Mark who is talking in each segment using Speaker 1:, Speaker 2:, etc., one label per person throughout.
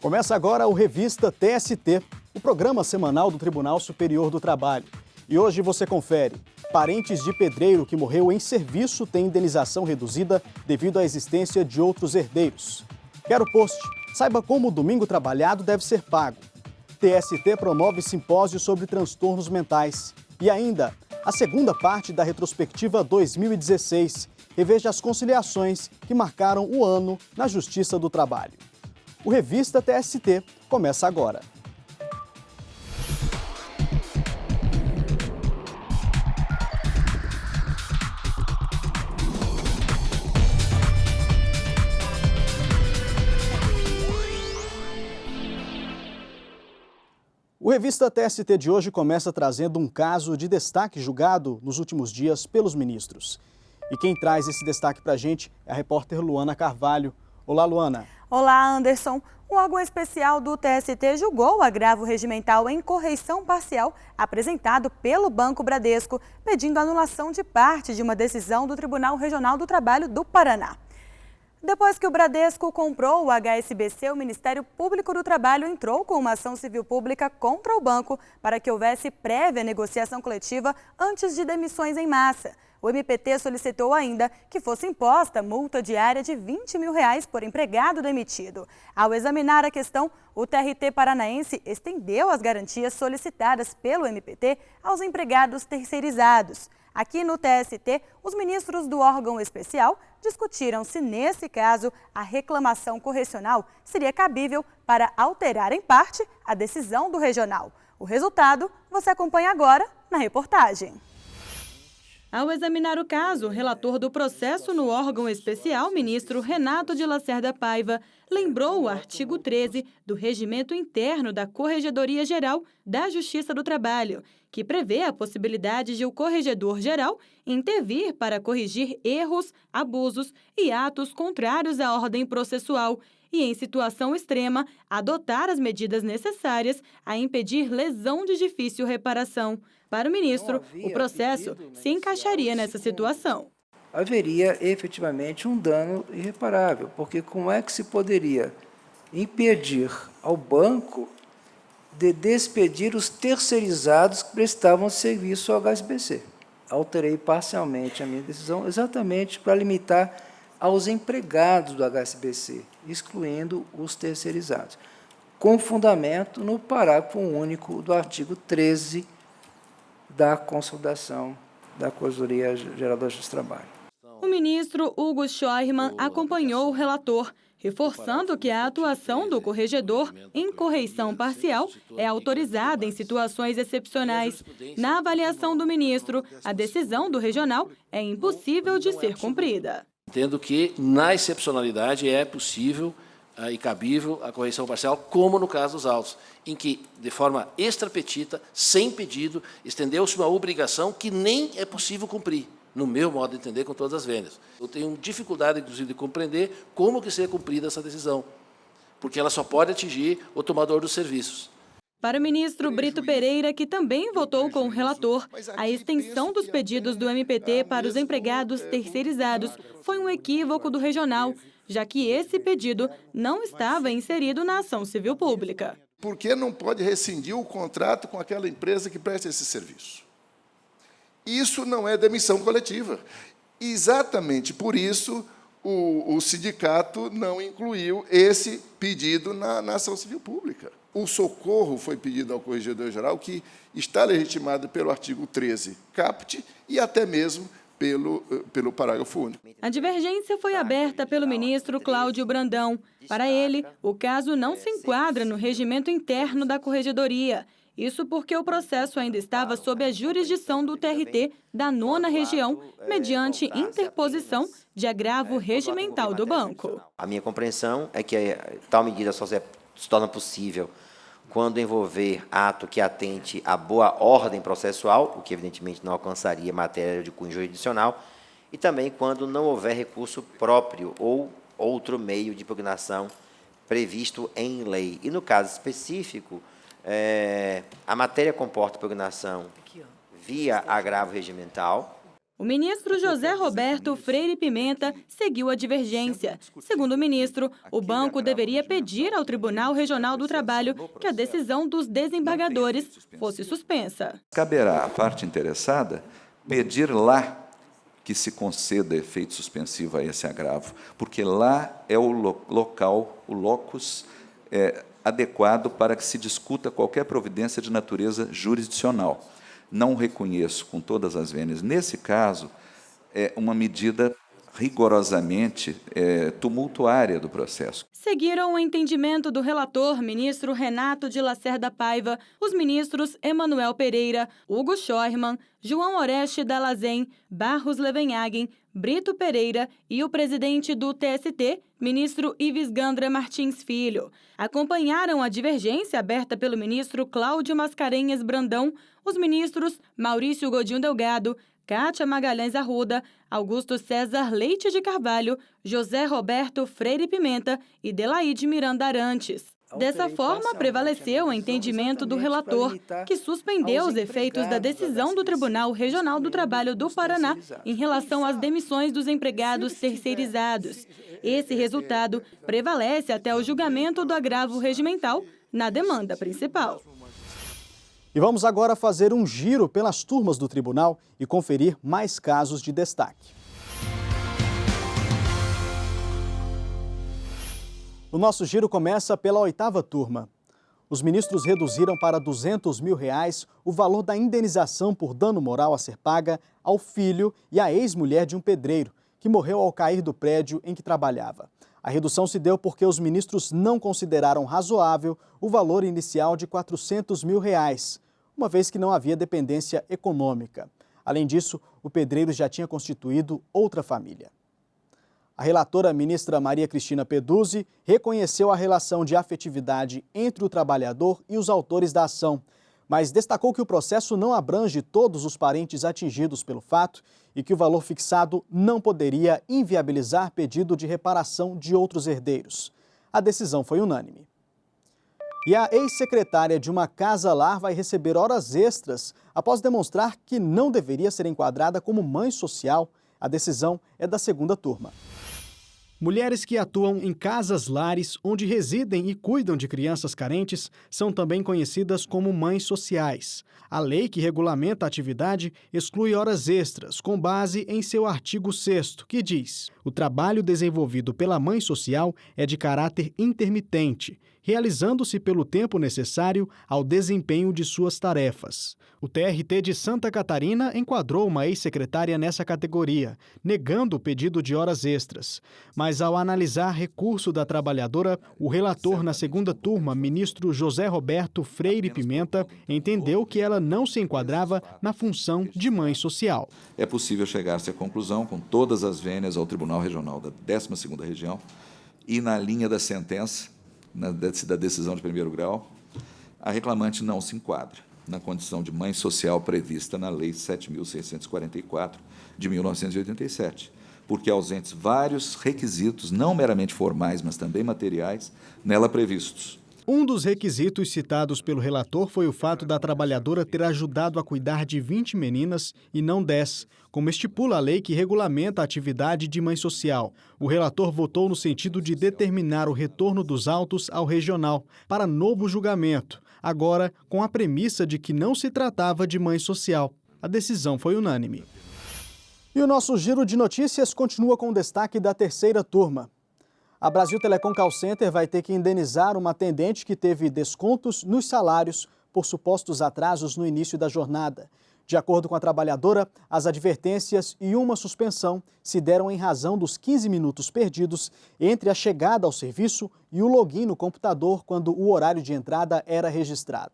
Speaker 1: Começa agora o Revista TST, o programa semanal do Tribunal Superior do Trabalho. E hoje você confere. Parentes de pedreiro que morreu em serviço têm indenização reduzida devido à existência de outros herdeiros. Quero post. Saiba como o domingo trabalhado deve ser pago. TST promove simpósio sobre transtornos mentais. E ainda, a segunda parte da retrospectiva 2016. Reveja as conciliações que marcaram o ano na Justiça do Trabalho. O Revista TST começa agora. O Revista TST de hoje começa trazendo um caso de destaque julgado nos últimos dias pelos ministros. E quem traz esse destaque para a gente é a repórter Luana Carvalho. Olá, Luana.
Speaker 2: Olá, Anderson. O órgão especial do TST julgou o agravo regimental em correição parcial apresentado pelo Banco Bradesco, pedindo anulação de parte de uma decisão do Tribunal Regional do Trabalho do Paraná. Depois que o Bradesco comprou o HSBC, o Ministério Público do Trabalho entrou com uma ação civil pública contra o banco para que houvesse prévia negociação coletiva antes de demissões em massa. O MPT solicitou ainda que fosse imposta multa diária de R$20 mil por empregado demitido. Ao examinar a questão, o TRT paranaense estendeu as garantias solicitadas pelo MPT aos empregados terceirizados. Aqui no TST, os ministros do órgão especial discutiram se, nesse caso, a reclamação correcional seria cabível para alterar em parte a decisão do regional. O resultado você acompanha agora na reportagem. Ao examinar o caso, o relator do processo no órgão especial, ministro Renato de Lacerda Paiva, lembrou o artigo 13 do Regimento Interno da Corregedoria Geral da Justiça do Trabalho, que prevê a possibilidade de o Corregedor-Geral intervir para corrigir erros, abusos e atos contrários à ordem processual e, em situação extrema, adotar as medidas necessárias a impedir lesão de difícil reparação. Para o ministro, o processo se encaixaria nessa situação.
Speaker 3: Haveria efetivamente um dano irreparável, porque como é que se poderia impedir ao banco de despedir os terceirizados que prestavam serviço ao HSBC? Alterei parcialmente a minha decisão exatamente para limitar aos empregados do HSBC, excluindo os terceirizados, com fundamento no parágrafo único do artigo 13 da consolidação da Corregedoria Geral da Justiça do Trabalho.
Speaker 2: O ministro Hugo Scheuermann acompanhou o relator, reforçando que a atuação do corregedor em correição parcial é autorizada em situações excepcionais. Na avaliação do ministro, a decisão do regional é impossível de ser cumprida.
Speaker 4: Entendo que, na excepcionalidade, é possível e cabível a correção parcial, como no caso dos autos, em que, de forma extrapetita, sem pedido, estendeu-se uma obrigação que nem é possível cumprir, no meu modo de entender, com todas as vênias. Eu tenho dificuldade, inclusive, de compreender como que seria cumprida essa decisão, porque ela só pode atingir o tomador dos serviços.
Speaker 2: Para o ministro Brito Pereira, que também votou com o relator, a extensão dos pedidos do MPT para os empregados terceirizados foi um equívoco do regional, já que esse pedido não estava inserido na ação civil pública.
Speaker 5: Por que não pode rescindir o contrato com aquela empresa que presta esse serviço? Isso não é demissão coletiva. Exatamente por isso, o sindicato não incluiu esse pedido na ação civil pública. O socorro foi pedido ao Corregedor-Geral, que está legitimado pelo artigo 13 caput e até mesmo pelo parágrafo único.
Speaker 2: A divergência foi aberta pelo ministro Cláudio Brandão. Para ele, o caso não se enquadra no regimento interno da Corregedoria. Isso porque o processo ainda estava sob a jurisdição do TRT da 9ª Região, mediante interposição de agravo regimental do banco.
Speaker 6: A minha compreensão é que tal medida só se torna possível quando envolver ato que atente à boa ordem processual, o que evidentemente não alcançaria matéria de cunho jurisdicional, e também quando não houver recurso próprio ou outro meio de impugnação previsto em lei. E no caso específico, a matéria comporta impugnação via agravo regimental,
Speaker 2: O ministro José Roberto Freire Pimenta seguiu a divergência. Segundo o ministro, o banco deveria pedir ao Tribunal Regional do Trabalho que a decisão dos desembargadores fosse suspensa.
Speaker 7: Caberá à parte interessada pedir lá que se conceda efeito suspensivo a esse agravo, porque lá é o local, o locus adequado para que se discuta qualquer providência de natureza jurisdicional. Não reconheço com todas as vênias, nesse caso, uma medida rigorosamente tumultuária do processo.
Speaker 2: Seguiram o entendimento do relator, ministro Renato de Lacerda Paiva, os ministros Emanuel Pereira, Hugo Schormann, João Oreste Dallazen, Barros Levenhagen, Brito Pereira e o presidente do TST, ministro Ives Gandra Martins Filho. Acompanharam a divergência aberta pelo ministro Cláudio Mascarenhas Brandão, os ministros Maurício Godinho Delgado, Kátia Magalhães Arruda, Augusto César Leite de Carvalho, José Roberto Freire Pimenta e Delaide Miranda Arantes. Dessa forma, prevaleceu o entendimento do relator, que suspendeu os efeitos da decisão do Tribunal Regional do Trabalho do Paraná em relação às demissões dos empregados terceirizados. Esse resultado prevalece até o julgamento do agravo regimental na demanda principal.
Speaker 1: E vamos agora fazer um giro pelas turmas do tribunal e conferir mais casos de destaque. O nosso giro começa pela 8ª turma. Os ministros reduziram para R$ 200 mil o valor da indenização por dano moral a ser paga ao filho e à ex-mulher de um pedreiro, que morreu ao cair do prédio em que trabalhava. A redução se deu porque os ministros não consideraram razoável o valor inicial de R$ 400 mil, uma vez que não havia dependência econômica. Além disso, o pedreiro já tinha constituído outra família. A relatora ministra Maria Cristina Peduzzi reconheceu a relação de afetividade entre o trabalhador e os autores da ação, mas destacou que o processo não abrange todos os parentes atingidos pelo fato e que o valor fixado não poderia inviabilizar pedido de reparação de outros herdeiros. A decisão foi unânime. E a ex-secretária de uma casa-lar vai receber horas extras após demonstrar que não deveria ser enquadrada como mãe social. A decisão é da 2ª turma. Mulheres que atuam em casas-lares onde residem e cuidam de crianças carentes são também conhecidas como mães sociais. A lei que regulamenta a atividade exclui horas extras, com base em seu artigo 6º, que diz: o trabalho desenvolvido pela mãe social é de caráter intermitente, realizando-se pelo tempo necessário ao desempenho de suas tarefas. O TRT de Santa Catarina enquadrou uma ex-secretária nessa categoria, negando o pedido de horas extras. Mas ao analisar recurso da trabalhadora, o relator na 2ª turma, ministro José Roberto Freire Pimenta, entendeu que ela não se enquadrava na função de mãe social.
Speaker 7: É possível chegar-se à conclusão, com todas as vênias ao Tribunal Regional da 12ª Região, e na linha da sentença, da decisão de primeiro grau, a reclamante não se enquadra na condição de mãe social prevista na Lei 7.644, de 1987, porque ausentes vários requisitos, não meramente formais, mas também materiais, nela previstos.
Speaker 1: Um dos requisitos citados pelo relator foi o fato da trabalhadora ter ajudado a cuidar de 20 meninas e não 10, como estipula a lei que regulamenta a atividade de mãe social. O relator votou no sentido de determinar o retorno dos autos ao regional para novo julgamento, agora com a premissa de que não se tratava de mãe social. A decisão foi unânime. E o nosso giro de notícias continua com o destaque da 3ª turma. A Brasil Telecom Call Center vai ter que indenizar uma atendente que teve descontos nos salários por supostos atrasos no início da jornada. De acordo com a trabalhadora, as advertências e uma suspensão se deram em razão dos 15 minutos perdidos entre a chegada ao serviço e o login no computador quando o horário de entrada era registrado.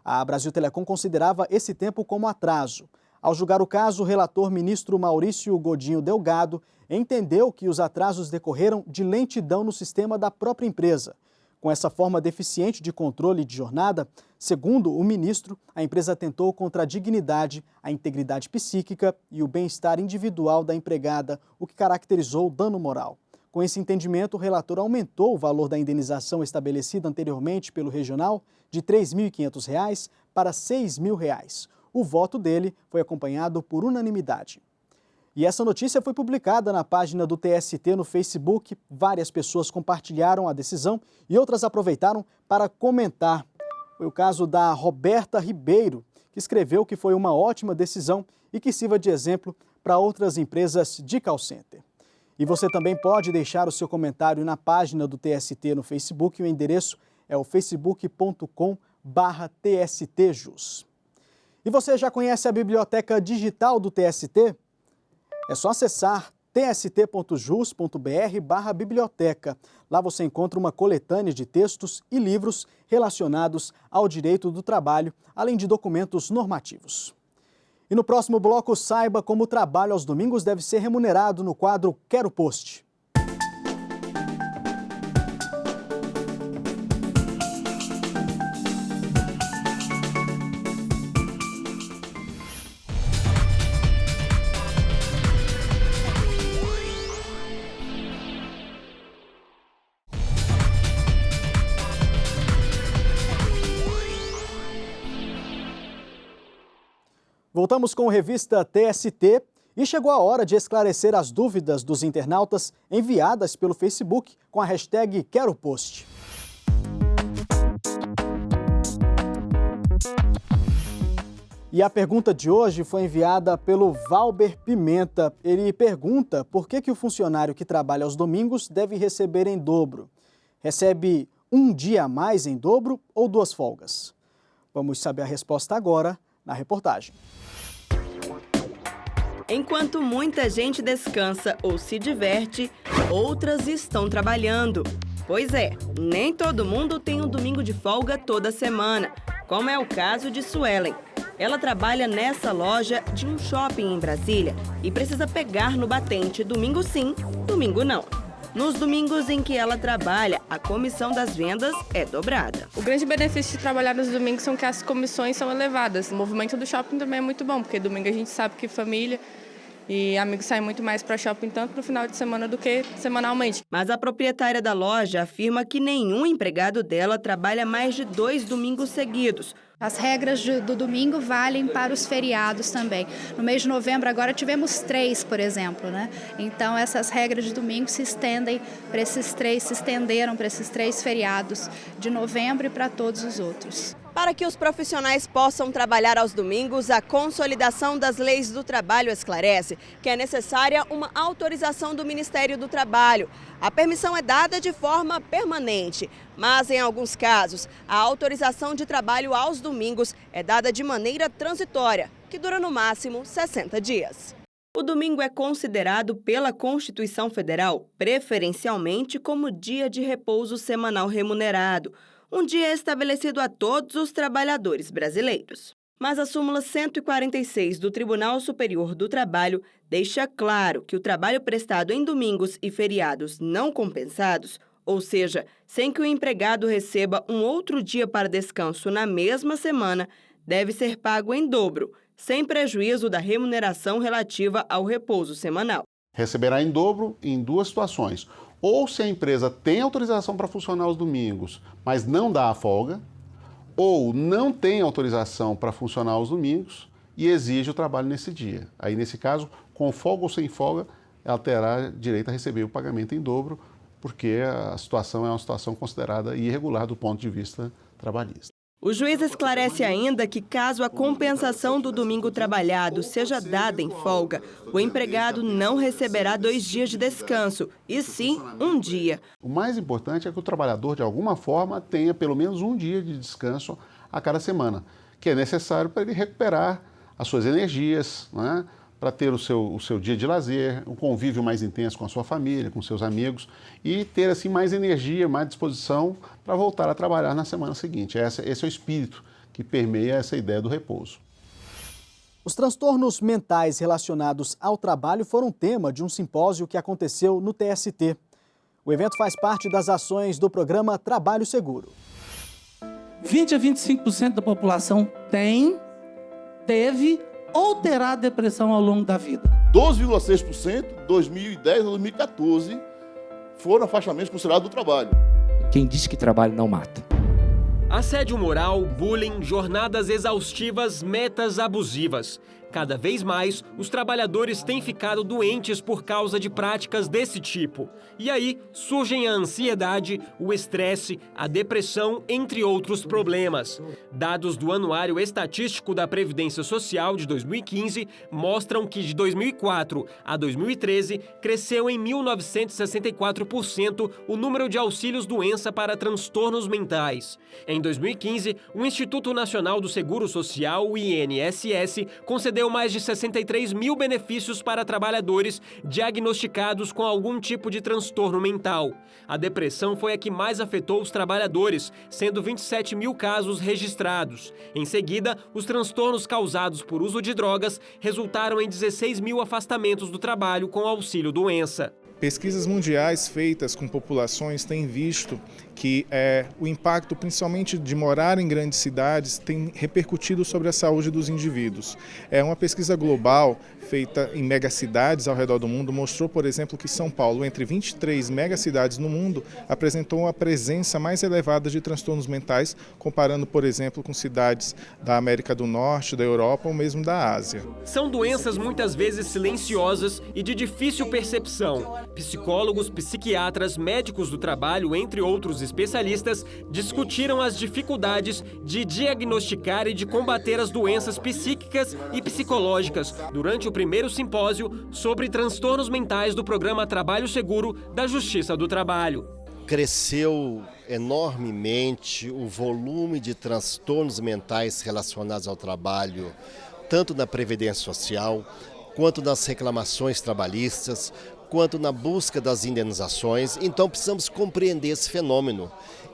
Speaker 1: A Brasil Telecom considerava esse tempo como atraso. Ao julgar o caso, o relator ministro Maurício Godinho Delgado entendeu que os atrasos decorreram de lentidão no sistema da própria empresa. Com essa forma deficiente de controle de jornada, segundo o ministro, a empresa atentou contra a dignidade, a integridade psíquica e o bem-estar individual da empregada, o que caracterizou o dano moral. Com esse entendimento, o relator aumentou o valor da indenização estabelecida anteriormente pelo regional de R$ 3.500 para R$ 6.000. O voto dele foi acompanhado por unanimidade. E essa notícia foi publicada na página do TST no Facebook. Várias pessoas compartilharam a decisão e outras aproveitaram para comentar. Foi o caso da Roberta Ribeiro, que escreveu que foi uma ótima decisão e que sirva de exemplo para outras empresas de call center. E você também pode deixar o seu comentário na página do TST no Facebook. O endereço é o facebook.com/TSTJus. E você já conhece a biblioteca digital do TST? É só acessar tst.jus.br/biblioteca. Lá você encontra uma coletânea de textos e livros relacionados ao direito do trabalho, além de documentos normativos. E no próximo bloco, saiba como o trabalho aos domingos deve ser remunerado no quadro Quero Post. Voltamos com a revista TST e chegou a hora de esclarecer as dúvidas dos internautas enviadas pelo Facebook com a hashtag Quero Post. E a pergunta de hoje foi enviada pelo Valber Pimenta. Ele pergunta por que o funcionário que trabalha aos domingos deve receber em dobro. Recebe um dia a mais em dobro ou 2 folgas? Vamos saber a resposta agora na reportagem.
Speaker 8: Enquanto muita gente descansa ou se diverte, outras estão trabalhando. Pois é, nem todo mundo tem um domingo de folga toda semana, como é o caso de Suelen. Ela trabalha nessa loja de um shopping em Brasília e precisa pegar no batente domingo sim, domingo não. Nos domingos em que ela trabalha, a comissão das vendas é dobrada.
Speaker 9: O grande benefício de trabalhar nos domingos são que as comissões são elevadas. O movimento do shopping também é muito bom, porque domingo a gente sabe que família e amigos saem muito mais para shopping tanto no final de semana do que semanalmente.
Speaker 8: Mas a proprietária da loja afirma que nenhum empregado dela trabalha mais de 2 domingos seguidos.
Speaker 10: As regras do domingo valem para os feriados também. No mês de novembro agora tivemos 3, por exemplo, né? Então essas regras de domingo se estenderam para esses 3 feriados de novembro e para todos os outros.
Speaker 8: Para que os profissionais possam trabalhar aos domingos, a Consolidação das Leis do Trabalho esclarece que é necessária uma autorização do Ministério do Trabalho. A permissão é dada de forma permanente, mas em alguns casos, a autorização de trabalho aos domingos é dada de maneira transitória, que dura no máximo 60 dias. O domingo é considerado pela Constituição Federal preferencialmente como dia de repouso semanal remunerado. Um dia estabelecido a todos os trabalhadores brasileiros. Mas a súmula 146 do Tribunal Superior do Trabalho deixa claro que o trabalho prestado em domingos e feriados não compensados, ou seja, sem que o empregado receba um outro dia para descanso na mesma semana, deve ser pago em dobro, sem prejuízo da remuneração relativa ao repouso semanal.
Speaker 11: Receberá em dobro em 2 situações. Ou se a empresa tem autorização para funcionar aos domingos, mas não dá a folga, ou não tem autorização para funcionar aos domingos e exige o trabalho nesse dia. Aí, nesse caso, com folga ou sem folga, ela terá direito a receber o pagamento em dobro, porque a situação é uma situação considerada irregular do ponto de vista trabalhista.
Speaker 8: O juiz esclarece ainda que, caso a compensação do domingo trabalhado seja dada em folga, o empregado não receberá 2 dias de descanso, e sim 1 dia.
Speaker 11: O mais importante é que o trabalhador, de alguma forma, tenha pelo menos 1 dia de descanso a cada semana, que é necessário para ele recuperar as suas energias, né? Para ter o seu dia de lazer, um convívio mais intenso com a sua família, com seus amigos e ter assim mais energia, mais disposição para voltar a trabalhar na semana seguinte. Esse é o espírito que permeia essa ideia do repouso.
Speaker 1: Os transtornos mentais relacionados ao trabalho foram tema de um simpósio que aconteceu no TST. O evento faz parte das ações do programa Trabalho Seguro.
Speaker 12: 20 a 25% da população teve ou terá depressão ao longo da vida.
Speaker 13: 12,6% de 2010 a 2014 foram afastamentos considerados do trabalho.
Speaker 14: Quem diz que trabalho não mata?
Speaker 15: Assédio moral, bullying, jornadas exaustivas, metas abusivas. Cada vez mais, os trabalhadores têm ficado doentes por causa de práticas desse tipo. E aí surgem a ansiedade, o estresse, a depressão, entre outros problemas. Dados do Anuário Estatístico da Previdência Social de 2015 mostram que de 2004 a 2013 cresceu em 1964% o número de auxílios-doença para transtornos mentais. Em 2015, o Instituto Nacional do Seguro Social, o INSS, concedeu mais de 63 mil benefícios para trabalhadores diagnosticados com algum tipo de transtorno mental. A depressão foi a que mais afetou os trabalhadores, sendo 27 mil casos registrados. Em seguida, os transtornos causados por uso de drogas resultaram em 16 mil afastamentos do trabalho com auxílio-doença.
Speaker 16: Pesquisas mundiais feitas com populações têm visto que o impacto, principalmente de morar em grandes cidades, tem repercutido sobre a saúde dos indivíduos. Uma pesquisa global feita em megacidades ao redor do mundo mostrou, por exemplo, que São Paulo, entre 23 megacidades no mundo, apresentou a presença mais elevada de transtornos mentais, comparando, por exemplo, com cidades da América do Norte, da Europa ou mesmo da Ásia.
Speaker 15: São doenças muitas vezes silenciosas e de difícil percepção. Psicólogos, psiquiatras, médicos do trabalho, entre outros especialistas, discutiram as dificuldades de diagnosticar e de combater as doenças psíquicas e psicológicas durante o primeiro simpósio sobre transtornos mentais do programa Trabalho Seguro da Justiça do Trabalho.
Speaker 17: Cresceu enormemente o volume de transtornos mentais relacionados ao trabalho, tanto na Previdência Social, quanto nas reclamações trabalhistas, quanto na busca das indenizações. Então precisamos compreender esse fenômeno,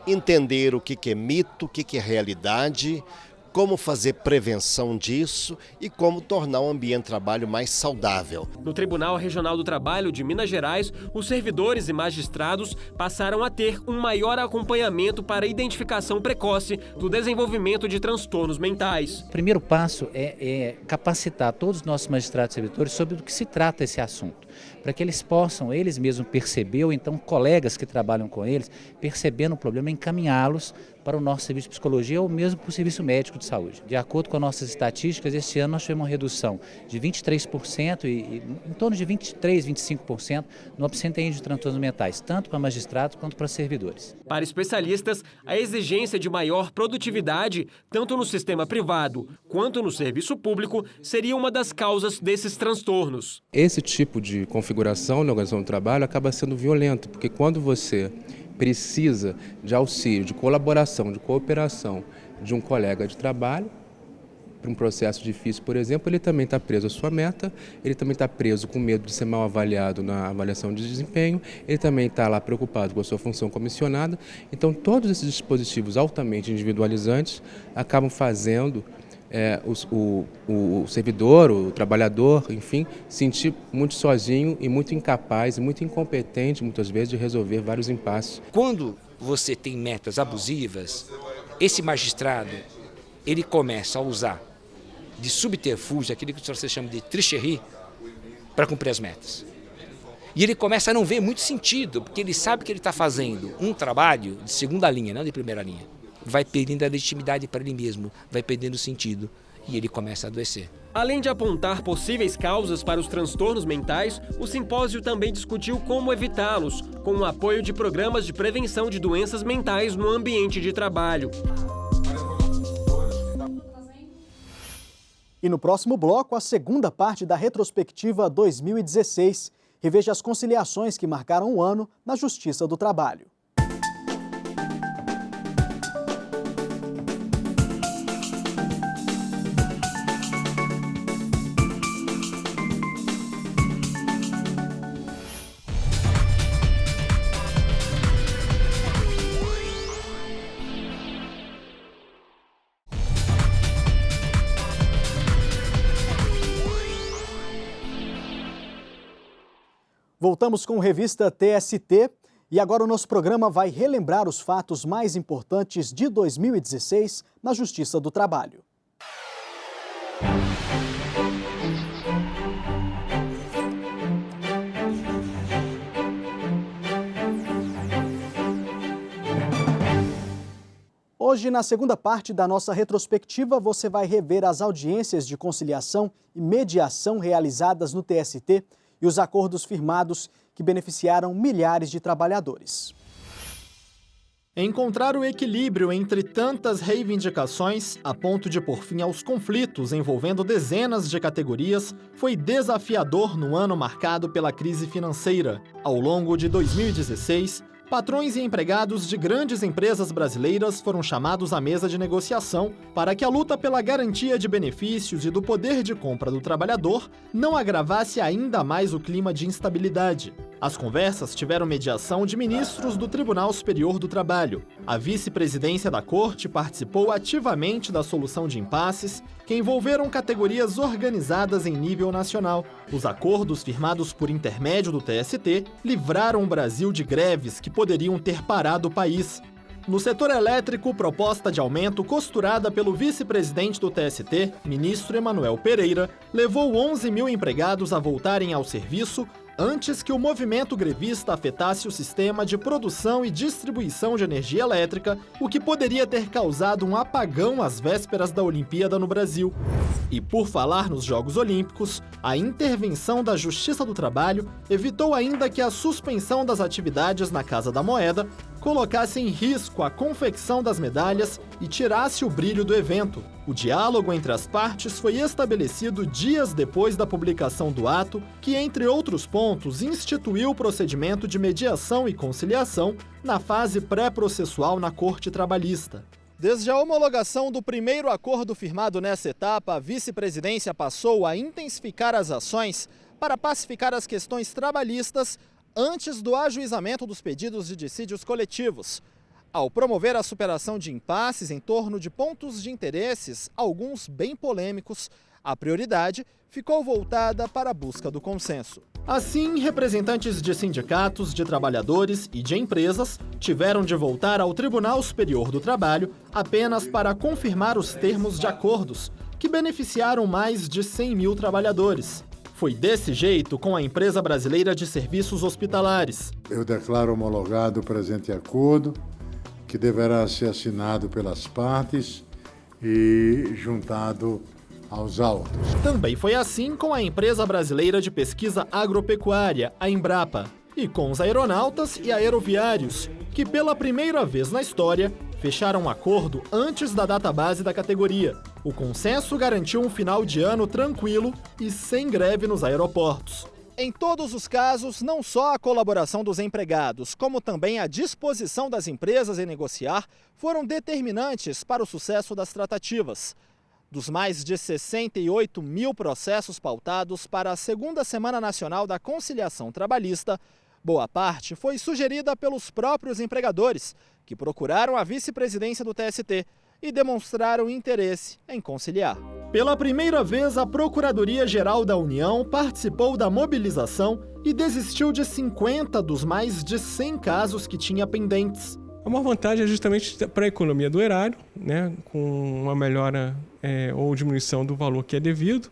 Speaker 17: entender o que é mito, o que é realidade, como fazer prevenção disso e como tornar o ambiente de trabalho mais saudável.
Speaker 15: No Tribunal Regional do Trabalho de Minas Gerais, os servidores e magistrados passaram a ter um maior acompanhamento para a identificação precoce do desenvolvimento de transtornos mentais.
Speaker 18: O primeiro passo é capacitar todos os nossos magistrados e servidores sobre do que se trata esse assunto, para que eles possam, eles mesmos perceber, ou então colegas que trabalham com eles, percebendo o problema, encaminhá-los para o nosso serviço de psicologia ou mesmo para o serviço médico de saúde. De acordo com as nossas estatísticas, este ano nós tivemos uma redução de 23% e em torno de 23%, 25% no absenteísmo de transtornos mentais, tanto para magistrados quanto para servidores.
Speaker 15: Para especialistas, a exigência de maior produtividade, tanto no sistema privado quanto no serviço público, seria uma das causas desses transtornos.
Speaker 19: Esse tipo de configuração na organização do trabalho acaba sendo violento, porque quando você precisa de auxílio, de colaboração, de cooperação de um colega de trabalho, para um processo difícil, por exemplo, ele também está preso à sua meta, ele também está preso com medo de ser mal avaliado na avaliação de desempenho, ele também está lá preocupado com a sua função comissionada. Então, todos esses dispositivos altamente individualizantes acabam fazendo o servidor, o trabalhador, enfim, sentir muito sozinho e muito incapaz e muito incompetente, muitas vezes, de resolver vários impasses.
Speaker 14: Quando você tem metas abusivas, esse magistrado, ele começa a usar de subterfúgio, aquilo que você chama de tricherie, para cumprir as metas. E ele começa a não ver muito sentido, porque ele sabe que ele está fazendo um trabalho de segunda linha, não de primeira linha. Vai perdendo a legitimidade para ele mesmo, vai perdendo o sentido e ele começa a adoecer.
Speaker 15: Além de apontar possíveis causas para os transtornos mentais, o simpósio também discutiu como evitá-los, com o apoio de programas de prevenção de doenças mentais no ambiente de trabalho.
Speaker 1: E no próximo bloco, a segunda parte da retrospectiva 2016. Reveja as conciliações que marcaram o ano na Justiça do Trabalho. Voltamos com a revista TST e agora o nosso programa vai relembrar os fatos mais importantes de 2016 na Justiça do Trabalho. Hoje, na segunda parte da nossa retrospectiva, você vai rever as audiências de conciliação e mediação realizadas no TST e os acordos firmados que beneficiaram milhares de trabalhadores.
Speaker 20: Encontrar o equilíbrio entre tantas reivindicações, a ponto de pôr fim aos conflitos envolvendo dezenas de categorias, foi desafiador no ano marcado pela crise financeira. Ao longo de 2016, patrões e empregados de grandes empresas brasileiras foram chamados à mesa de negociação para que a luta pela garantia de benefícios e do poder de compra do trabalhador não agravasse ainda mais o clima de instabilidade. As conversas tiveram mediação de ministros do Tribunal Superior do Trabalho. A vice-presidência da Corte participou ativamente da solução de impasses que envolveram categorias organizadas em nível nacional. Os acordos firmados por intermédio do TST livraram o Brasil de greves que poderiam ter parado o país. No setor elétrico, proposta de aumento costurada pelo vice-presidente do TST, ministro Emanuel Pereira, levou 11 mil empregados a voltarem ao serviço antes que o movimento grevista afetasse o sistema de produção e distribuição de energia elétrica, o que poderia ter causado um apagão às vésperas da Olimpíada no Brasil. E por falar nos Jogos Olímpicos, a intervenção da Justiça do Trabalho evitou ainda que a suspensão das atividades na Casa da Moeda colocasse em risco a confecção das medalhas e tirasse o brilho do evento. O diálogo entre as partes foi estabelecido dias depois da publicação do ato, que, entre outros pontos, instituiu o procedimento de mediação e conciliação na fase pré-processual na Corte Trabalhista. Desde a homologação do primeiro acordo firmado nessa etapa, a vice-presidência passou a intensificar as ações para pacificar as questões trabalhistas antes do ajuizamento dos pedidos de dissídios coletivos. Ao promover a superação de impasses em torno de pontos de interesses, alguns bem polêmicos, a prioridade ficou voltada para a busca do consenso. Assim, representantes de sindicatos, de trabalhadores e de empresas tiveram de voltar ao Tribunal Superior do Trabalho apenas para confirmar os termos de acordos, que beneficiaram mais de 100 mil trabalhadores. Foi desse jeito com a Empresa Brasileira de Serviços Hospitalares.
Speaker 21: Eu declaro homologado o presente acordo, que deverá ser assinado pelas partes e juntado aos autos.
Speaker 20: Também foi assim com a Empresa Brasileira de Pesquisa Agropecuária, a Embrapa, e com os aeronautas e aeroviários, que pela primeira vez na história fecharam um acordo antes da data base da categoria. O consenso garantiu um final de ano tranquilo e sem greve nos aeroportos. Em todos os casos, não só a colaboração dos empregados, como também a disposição das empresas em negociar, foram determinantes para o sucesso das tratativas. Dos mais de 68 mil processos pautados para a segunda Semana Nacional da Conciliação Trabalhista, boa parte foi sugerida pelos próprios empregadores, que procuraram a vice-presidência do TST e demonstraram interesse em conciliar. Pela primeira vez, a Procuradoria-Geral da União participou da mobilização e desistiu de 50 dos mais de 100 casos que tinha pendentes.
Speaker 22: A maior vantagem é justamente para a economia do erário, né, com uma melhora ou diminuição do valor que é devido,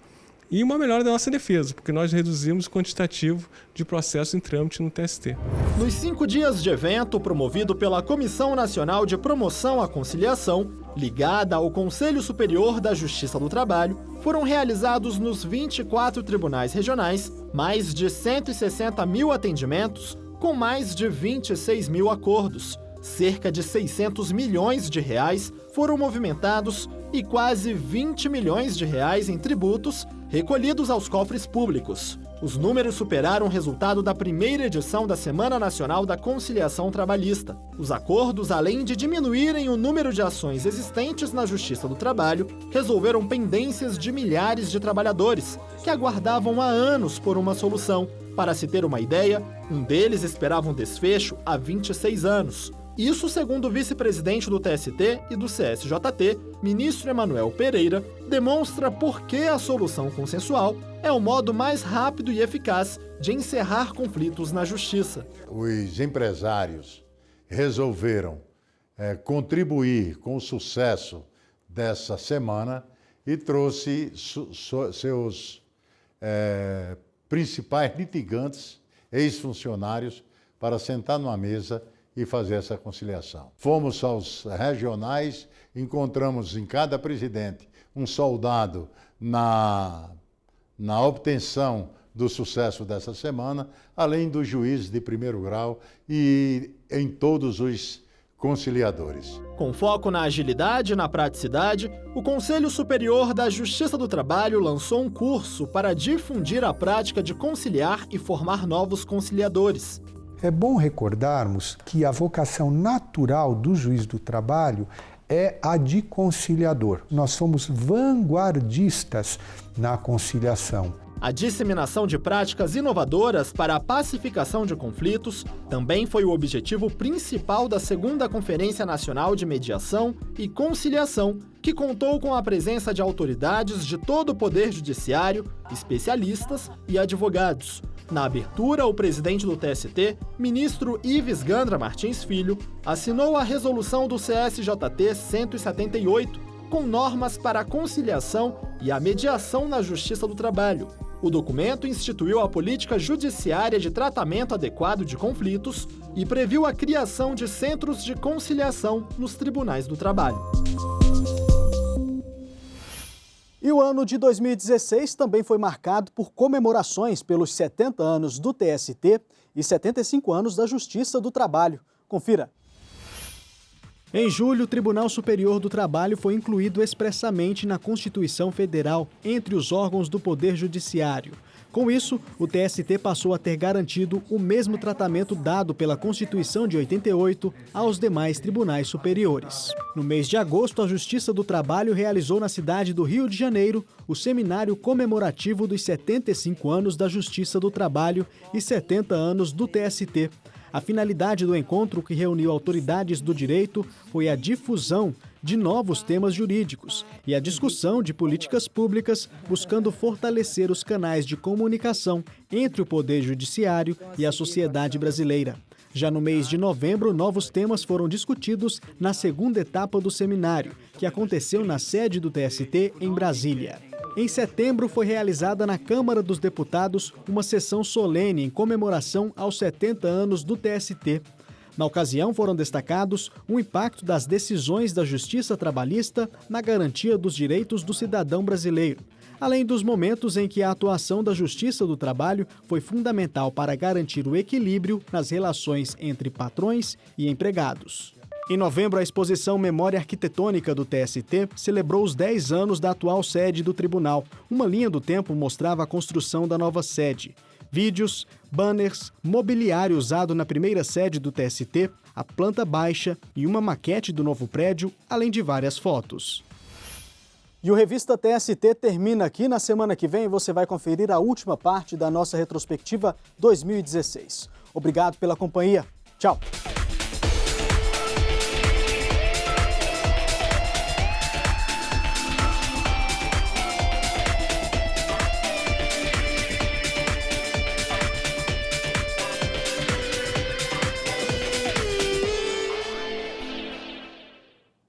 Speaker 22: e uma melhora da nossa defesa, porque nós reduzimos o quantitativo de processos em trâmite no TST.
Speaker 20: Nos 5 dias de evento, promovido pela Comissão Nacional de Promoção à Conciliação, ligada ao Conselho Superior da Justiça do Trabalho, foram realizados nos 24 tribunais regionais mais de 160 mil atendimentos, com mais de 26 mil acordos. Cerca de 600 milhões de reais foram movimentados e quase 20 milhões de reais em tributos recolhidos aos cofres públicos. Os números superaram o resultado da primeira edição da Semana Nacional da Conciliação Trabalhista. Os acordos, além de diminuírem o número de ações existentes na Justiça do Trabalho, resolveram pendências de milhares de trabalhadores que aguardavam há anos por uma solução. Para se ter uma ideia, um deles esperava um desfecho há 26 anos. Isso segundo o vice-presidente do TST e do CSJT, ministro Emanuel Pereira, demonstra por que a solução consensual é o modo mais rápido e eficaz de encerrar conflitos na justiça.
Speaker 21: Os empresários resolveram contribuir com o sucesso dessa semana e trouxe seus principais litigantes, ex-funcionários, para sentar numa mesa e fazer essa conciliação. Fomos aos regionais, encontramos em cada presidente um soldado na obtenção do sucesso dessa semana, além dos juízes de primeiro grau e em todos os conciliadores.
Speaker 20: Com foco na agilidade e na praticidade, o Conselho Superior da Justiça do Trabalho lançou um curso para difundir a prática de conciliar e formar novos conciliadores.
Speaker 3: É bom recordarmos que a vocação natural do juiz do trabalho é a de conciliador. Nós somos vanguardistas na conciliação.
Speaker 20: A disseminação de práticas inovadoras para a pacificação de conflitos também foi o objetivo principal da 2ª Conferência Nacional de Mediação e Conciliação, que contou com a presença de autoridades de todo o Poder Judiciário, especialistas e advogados. Na abertura, o presidente do TST, ministro Ives Gandra Martins Filho, assinou a resolução do CSJT 178, com normas para a conciliação e a mediação na Justiça do Trabalho. O documento instituiu a política judiciária de tratamento adequado de conflitos e previu a criação de centros de conciliação nos tribunais do trabalho.
Speaker 1: E o ano de 2016 também foi marcado por comemorações pelos 70 anos do TST e 75 anos da Justiça do Trabalho. Confira. Em julho, o Tribunal Superior do Trabalho foi incluído expressamente na Constituição Federal entre os órgãos do Poder Judiciário. Com isso, o TST passou a ter garantido o mesmo tratamento dado pela Constituição de 88 aos demais tribunais superiores. No mês de agosto, a Justiça do Trabalho realizou na cidade do Rio de Janeiro o seminário comemorativo dos 75 anos da Justiça do Trabalho e 70 anos do TST. A finalidade do encontro, que reuniu autoridades do direito, foi a difusão de novos temas jurídicos e a discussão de políticas públicas buscando fortalecer os canais de comunicação entre o Poder Judiciário e a sociedade brasileira. Já no mês de novembro, novos temas foram discutidos na 2ª etapa do seminário, que aconteceu na sede do TST em Brasília. Em setembro, foi realizada na Câmara dos Deputados uma sessão solene em comemoração aos 70 anos do TST. Na ocasião, foram destacados o impacto das decisões da Justiça Trabalhista na garantia dos direitos do cidadão brasileiro, além dos momentos em que a atuação da Justiça do Trabalho foi fundamental para garantir o equilíbrio nas relações entre patrões e empregados. Em novembro, a exposição Memória Arquitetônica do TST celebrou os 10 anos da atual sede do tribunal. Uma linha do tempo mostrava a construção da nova sede. Vídeos, banners, mobiliário usado na primeira sede do TST, a planta baixa e uma maquete do novo prédio, além de várias fotos. E o Revista TST termina aqui. Na semana que vem você vai conferir a última parte da nossa retrospectiva 2016. Obrigado pela companhia. Tchau!